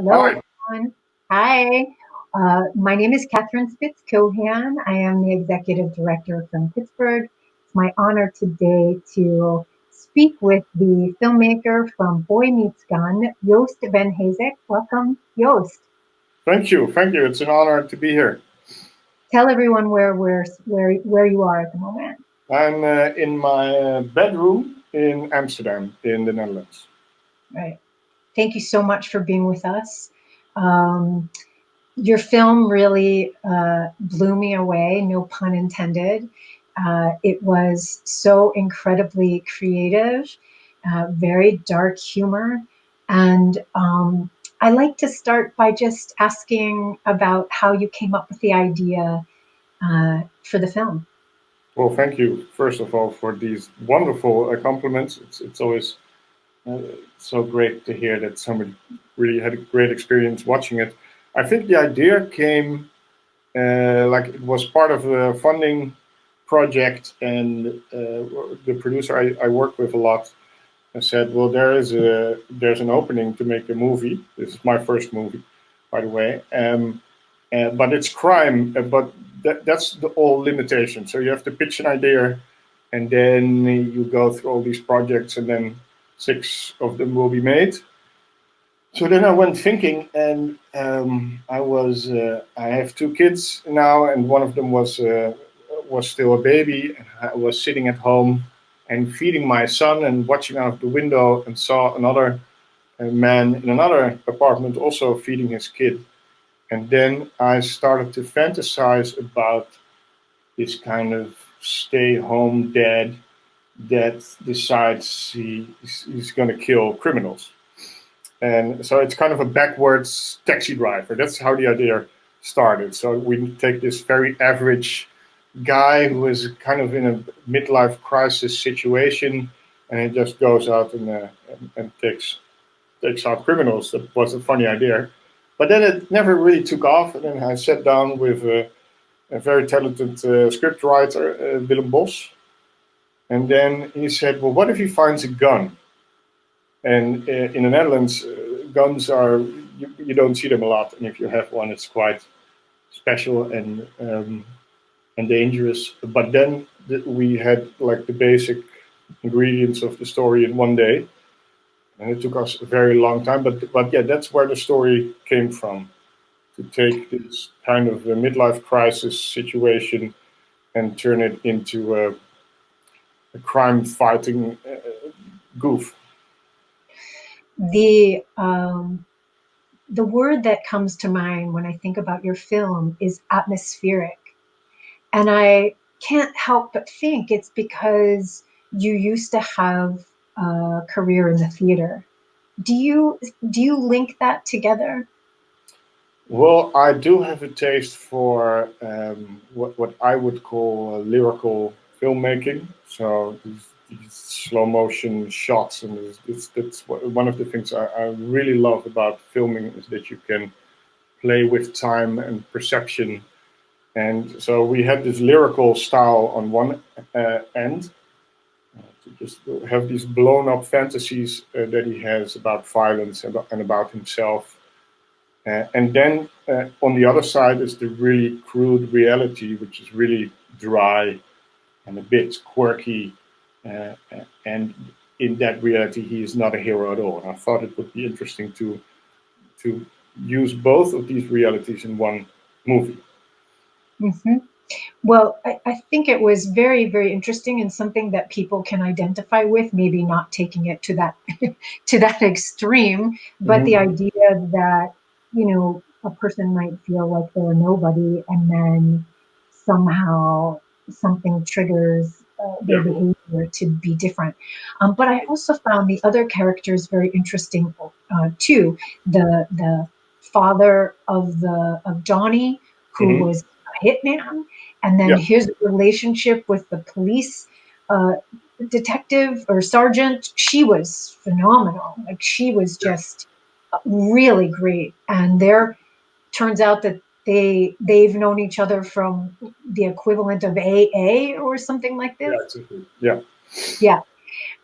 Hello, Hi, everyone. Hi. My name is Catherine Spitz-Cohan. I am the executive director from Pittsburgh. It's my honor today to speak with the filmmaker from Boy Meets Gun, Joost van Hezik. Welcome, Joost. thank you, thank you. It's an honor to be here. Tell everyone where you are at the moment. I'm in my bedroom in Amsterdam, in the Netherlands. Right. Thank you so much for being with us. Um, Your film really blew me away, no pun intended. It was so incredibly creative, very dark humor. And I like to start by just asking about how you came up with the idea for the film. Well, thank you, first of all, for these wonderful compliments. It's always uh, so great to hear that somebody really had a great experience watching it. I think the idea came like it was part of a funding project, and the producer I work with a lot I said, "Well, there's an opening to make a movie. This is my first movie, by the way, but it's crime. But that's the all limitation. So you have to pitch an idea, and then you go through all these projects, and then six of them will be made." So then I went thinking, and I have two kids now, and one of them was still a baby. And I was sitting at home and feeding my son and watching out of the window and saw another man in another apartment also feeding his kid. And then I started to fantasize about this kind of stay-home dad that decides he's going to kill criminals. And so it's kind of a backwards taxi driver. That's how the idea started. So we take this very average guy who is kind of in a midlife crisis situation, and he just goes out and takes out criminals. That was a funny idea, but then it never really took off. And then I sat down with a very talented script writer, Willem Bos, and then he said, "Well, what if he finds a gun?" And in the Netherlands, guns are you don't see them a lot, and if you have one, it's quite special and dangerous. But then we had like the basic ingredients of the story in one day, and it took us a very long time. But yeah, that's where the story came from, to take this kind of a midlife crisis situation and turn it into a crime fighting goof. The um, the word that comes to mind when I think about your film is atmospheric. And I can't help but think it's because you used to have a career in the theater. Do you do you link that together? Well, I do have a taste for what I would call lyrical filmmaking. So these slow motion shots, and that's one of the things I really love about filming is that you can play with time and perception. And so we had this lyrical style on one end, to just have these blown up fantasies that he has about violence and about himself, and then on the other side is the really crude reality, which is really dry and a bit quirky. And in that reality, he is not a hero at all. And I thought it would be interesting to use both of these realities in one movie. Hmm. Well, I think it was very, very interesting and something that people can identify with, maybe not taking it to that to that extreme, but the Mhm. idea that, a person might feel like they're a nobody and then somehow something triggers their Yeah. behavior to be different. But I also found the other characters very interesting too. The father of Johnny, who Hmm. was a hitman, and then Yeah. his relationship with the police uh, detective or sergeant, she was phenomenal. Like she was Yeah. just really great. And there turns out that they've known each other from the equivalent of AA or something like Yeah. this. Exactly. Yeah. Yeah.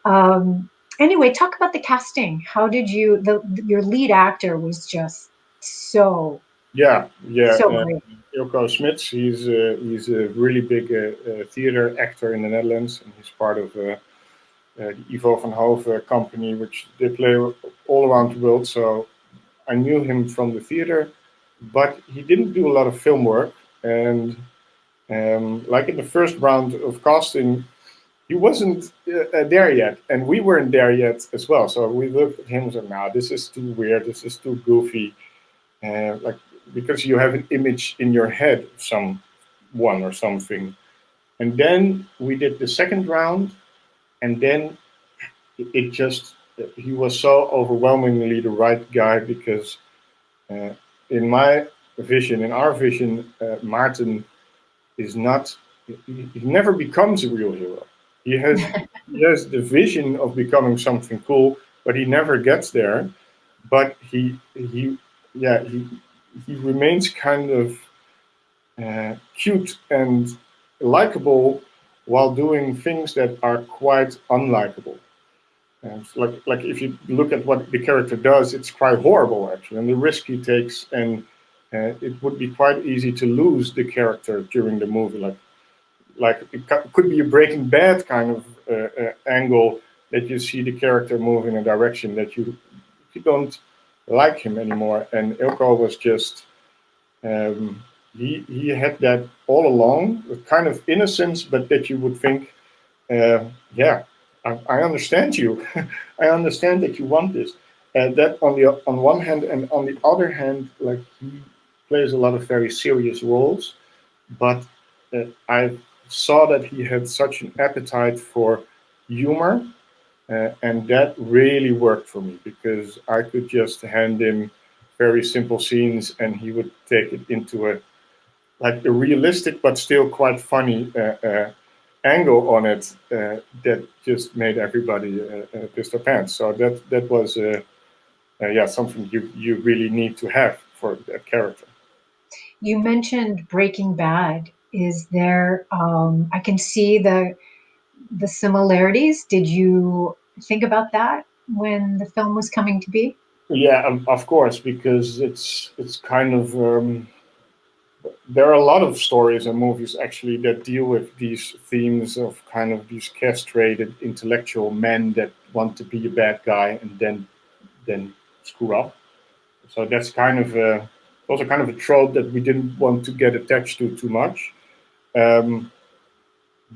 Um, Anyway, talk about the casting. How did you, your lead actor was just so, Yeah, yeah. so great. Ilko Smits, he's a really big theater actor in the Netherlands, and he's part of the Ivo van Hove company, which they play all around the world. So I knew him from the theater, but he didn't do a lot of film work. And like in the first round of casting, he wasn't there yet, and we weren't there yet as well. So we looked at him and said, "Nah, this is too weird. This is too goofy." Like because you have an image in your head of someone or something. And then we did the second round, and then it just he was so overwhelmingly the right guy because uh, in my vision, in our vision, Martin is not. He never becomes a real hero. He has he has the vision of becoming something cool, but he never gets there. But he yeah he remains kind of cute and likable while doing things that are quite unlikable. Like if you look at what the character does, it's quite horrible actually, and the risk he takes, and it would be quite easy to lose the character during the movie. Like it could be a Breaking Bad kind of angle that you see the character move in a direction that you don't like him anymore. And Ilko was just um, he had that all along, with kind of innocence, but that you would think, yeah, I understand you. I understand that you want this. That on one hand, and on the other hand, like he plays a lot of very serious roles, but I saw that he had such an appetite for humor, and that really worked for me because I could just hand him very simple scenes, and he would take it into a realistic but still quite funny angle on it that just made everybody piss their pants. So that was yeah something you really need to have for that character. You mentioned Breaking Bad. Is there, I can see the similarities. Did you think about that when the film was coming to be? Yeah, of course, because it's kind of there are a lot of stories and movies actually that deal with these themes of kind of these castrated intellectual men that want to be a bad guy and then screw up. So that's kind of also kind of a trope that we didn't want to get attached to too much. Um,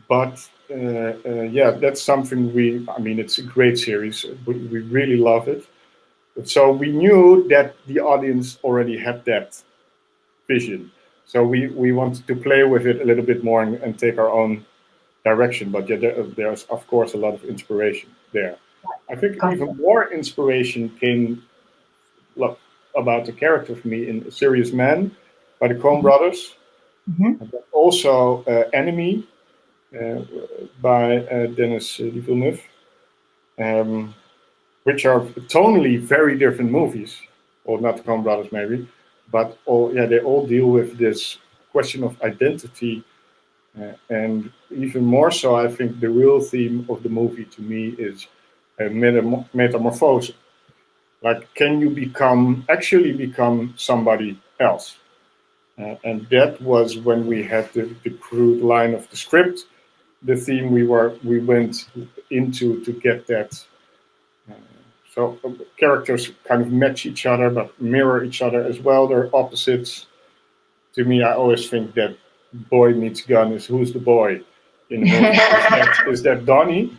but yeah, that's something I mean, it's a great series. We really love it. So we knew that the audience already had that vision. So we wanted to play with it a little bit more and take our own direction. But yeah, there's of course a lot of inspiration there. I think Got even more inspiration came about the character for me in Serious Man by the Coen it. brothers, Hmm. but also Enemy uh, by Denis Villeneuve, um, which are tonally very different movies, or not the Coen brothers maybe, but all yeah they all deal with this question of identity. And even more so, I think the real theme of the movie to me is metamorphosis. Like, can you actually become somebody else? And that was when we had the crude line of the script, the theme we went into to get that. Uh, so characters kind of match each other, but mirror each other as well. They're opposites. To me, I always think that boy meets gun is who's the boy in the movie? Is that Donnie,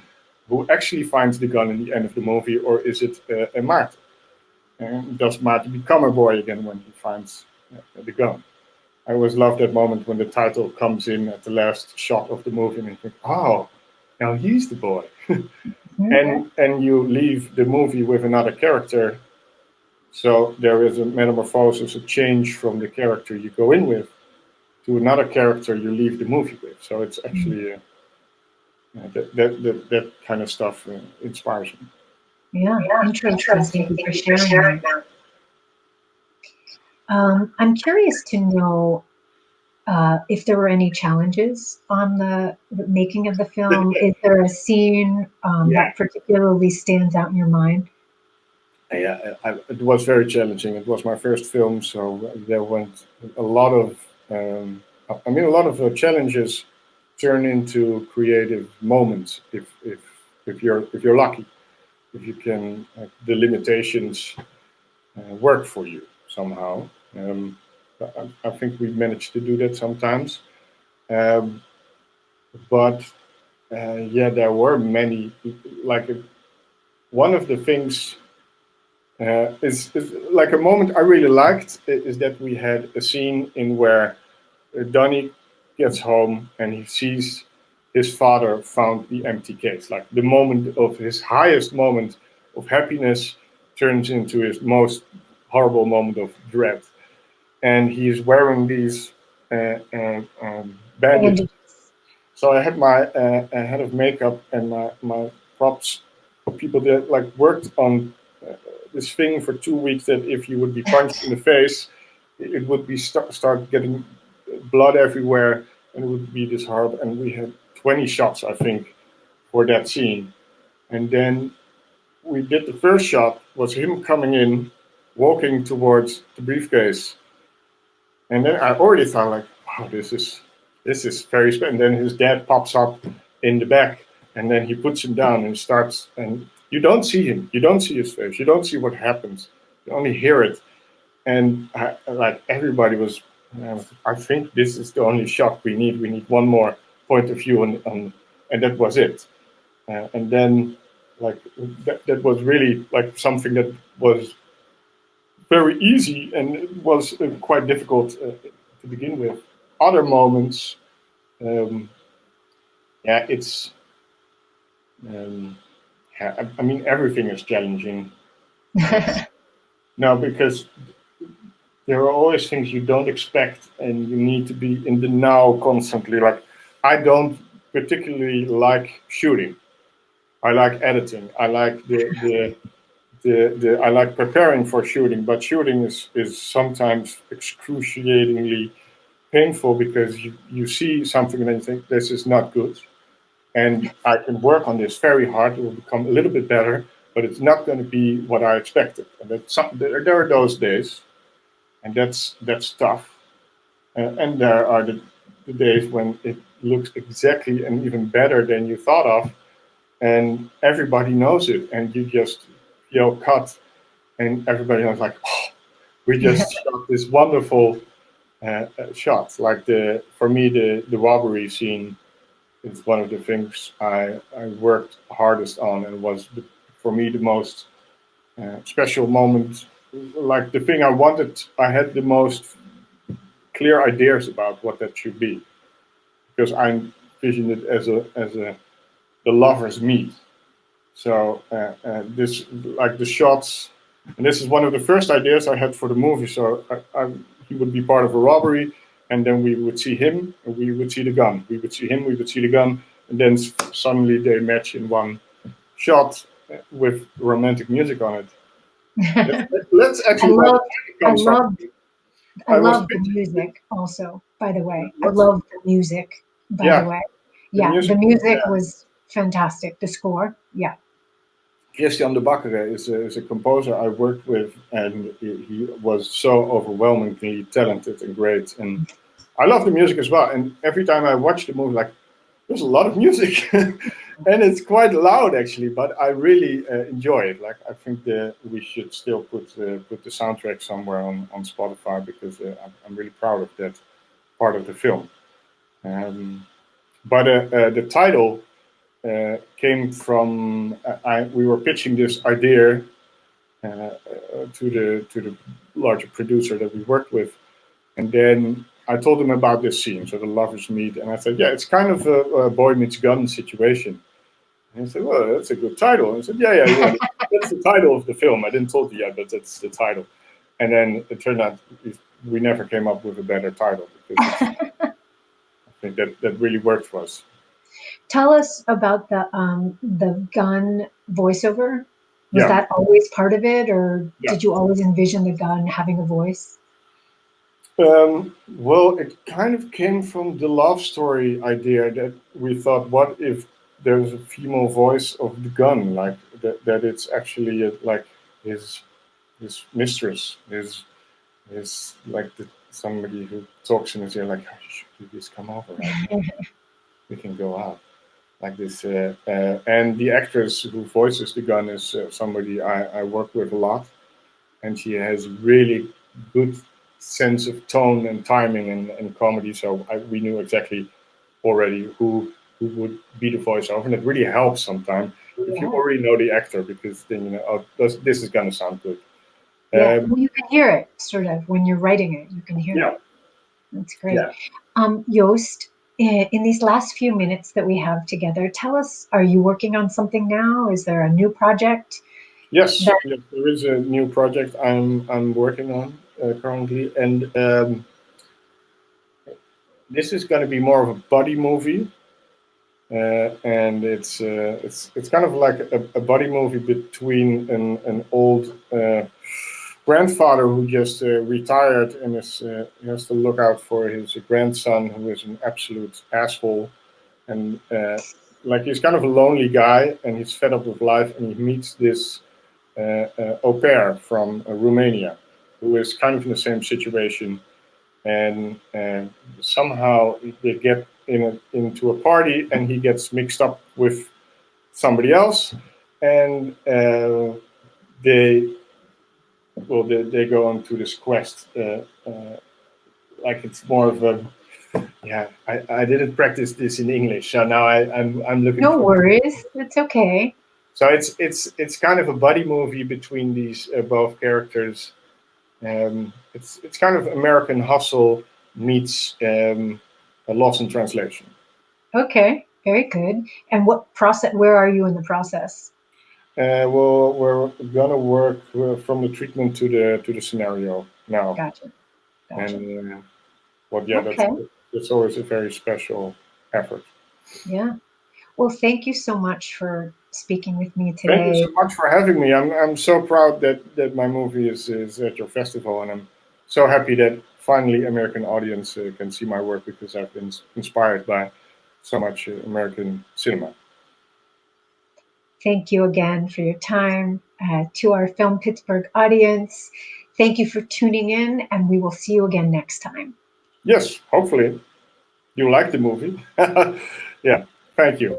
who actually finds the gun in the end of the movie, or is it Maarten? And does Maarten become a boy again when he finds the gun? I always love that moment when the title comes in at the last shot of the movie, and you think, "Oh, now he's the boy." And you leave the movie with another character, so there is a metamorphosis, a change from the character you go in with to another character you leave the movie with. So it's actually that kind of stuff inspires me. Yeah, Yeah, interesting. Thank interesting. you for Thank you for sharing sharing that. that. I'm curious to know, if there were any challenges on the making of the film. Is there a scene Yeah, that particularly stands out in your mind? yeah, it was very challenging. It was my first film, so there went a lot of, a lot of challenges turn into creative moments if you're lucky, if you can, the limitations work for you somehow. Um, I think we managed to do that sometimes, um, but yeah, there were many. Like one of the things is like a moment I really liked is that we had a scene in where Donnie gets home and he sees his father found the empty case. Like the moment of his highest moment of happiness turns into his most horrible moment of dread. And he's wearing these bandages. Bandages. So I had my head of makeup and my props for people that like worked on this thing for 2 weeks that if you would be punched in the face, it would be start getting blood everywhere, and it would be this horrible. And we had 20 shots, I think, for that scene. And then we did the first shot was him coming in, walking towards the briefcase, and then I already thought like, wow, this is very special. And then his dad pops up in the back, and then he puts him down and starts. And you don't see him, you don't see his face, you don't see what happens. You only hear it. And like everybody was, I think this is the only shot we need. We need one more point of view, and that was it. And then like that was really like something that was very easy and it was quite difficult to begin with. Other moments, um, yeah, it's yeah, I mean everything is challenging now because there are always things you don't expect and you need to be in the now constantly. Like I don't particularly like shooting. I like editing. I like the I like preparing for shooting, but shooting is sometimes excruciatingly painful because you see something and then you think this is not good. And I can work on this very hard. It will become a little bit better, but it's not going to be what I expected. And there are those days, and that's tough. And there are the days when it looks exactly and even better than you thought of, and everybody knows it, and you just yell cut, and everybody knows like, oh, we just shot this wonderful shot. Like for me the robbery scene is one of the things I worked hardest on and was for me the most special moment. Like the thing I wanted, I had the most clear ideas about what that should be because I envisioned it as a the lovers meet. So this like the shots, and this is one of the first ideas I had for the movie. So he would be part of a robbery, and then we would see him, and we would see the gun. We would see him, we would see the gun, and then suddenly they match in one shot with romantic music on it. That's I actually where the love, title I comes from. love, I I was love the music also, by the way. I what? love the music, by the Yeah, way. the Yeah, the music. music Yeah. was fantastic. The score, yeah. Christian de Bakkere is a composer I worked with, and he was so overwhelmingly talented and great. And I love the music as well. And every time I watch the movie, like there's a lot of music, and it's quite loud actually. But I really enjoy it. Like I think we should still put the soundtrack somewhere on Spotify because I'm really proud of that part of the film. Um, but the title came from we were pitching this idea to the larger producer that we worked with, and then I told him about this scene, so the lovers meet, and I said, yeah, it's kind of a boy meets gun situation. And he said, well, that's a good title. And I said, yeah, that's the title of the film. I didn't tell you yet, but that's the title. And then it turned out we never came up with a better title because I think that really worked for us. Tell us about the gun voiceover. Was Yeah, that always part of it, or yeah. did you always envision the gun having a voice? Well, it kind of came from the love story idea that we thought, what if there's a female voice of the gun, like that it's actually like his his mistress, his like somebody who talks in his ear, like, should you just come over right now? We can go out like this. And the actress who voices the gun is somebody I work with a lot, and she has really good sense of tone and timing and comedy. So we knew exactly already who would be the voiceover, and it really helps sometimes if you Yeah. already know the actor, because then you know, oh, this is gonna sound good. Yeah. Um, Well, you can hear it sort of when you're writing it. You can hear yeah, it. That's great. yeah, Joost, in these last few minutes that we have together, tell us, are you working on something now? Is there a new project yes, that, yes. There is a new project I'm working on currently, and this is going to be more of a buddy movie. And it's kind of like a buddy movie between an old grandfather who just retired and he has to look out for his grandson, who is an absolute asshole, and like he's kind of a lonely guy and he's fed up with life, and he meets this au pair from Romania who is kind of in the same situation, and somehow they get into a party and he gets mixed up with somebody else, and they they go on to this quest. Like it's more of a, yeah. I didn't practice this in English, so now I'm looking no for. worries, it's okay. So it's kind of a buddy movie between these both characters. It's kind of American Hustle meets a Lost in Translation. Okay, very good. And what process, where are you in the process? Well, we're gonna work from the treatment to the scenario now, Gotcha, gotcha. and well, yeah, Okay, that's always a very special effort. yeah. Well, thank you so much for speaking with me Thank you so today. much for having me. I'm so proud that my movie is at your festival, and I'm so happy that finally American audience can see my work, because I've been inspired by so much American cinema. Thank you again for your time. To our Film Pittsburgh audience, thank you for tuning in, and we will see you again next time. Yes, hopefully you like the movie. Yeah, thank you.